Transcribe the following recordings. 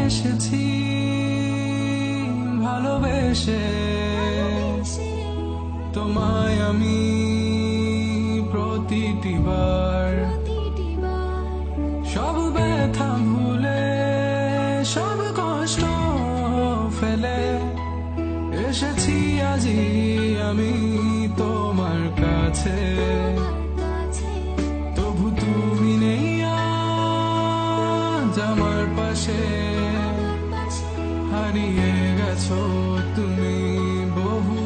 এসেছি ভালোবেসে তোমায় আমি প্রতিটি বার সব ব্যথা ভুলে সব কষ্ট ফেলে এসেছি আজি আমি তোমার কাছে। তবু তুমি নেই আজ আমার পাশে, হারিয়ে গেছো তুমি বহু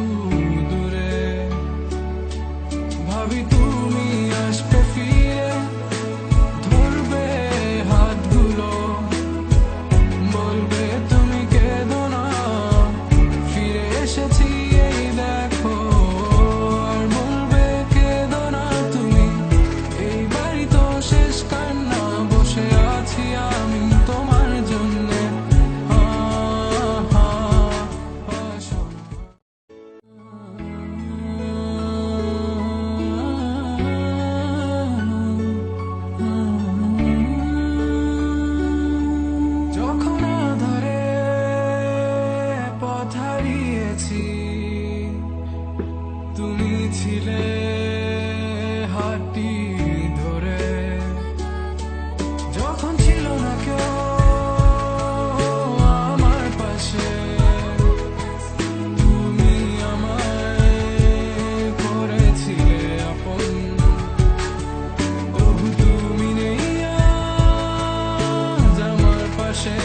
দূরে। ভাবি তুমি আসবে ফিরে, ধরবে হাতগুলো, বলবে তুমি কেঁদো না, ফিরে এসেছি এই দেখো। আর বলবে কেঁদো না তুমি, এই বাড়ি তো শেষ কান্না, বসে আছি আমি তোমার জন্যে। যখন আধারে পথ হারিয়েছি, তুমি ছিলে হাতটি ধরে। যখন ছিল না কেউ আমার পাশে, তুমি আমায় করেছিলে আপন। তবু তুমি নেই আজ আমার পাশে,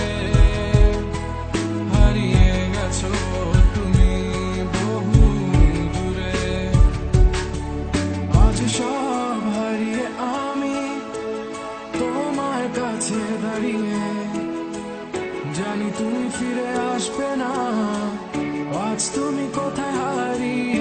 হারিয়ে গেছো তুমি বহু দূরে। আজ সব হারিয়ে আমি তোমার কাছে দাঁড়িয়ে, জানি তুমি ফিরে আসবে না, আজ তুমি কোথায় হারিয়ে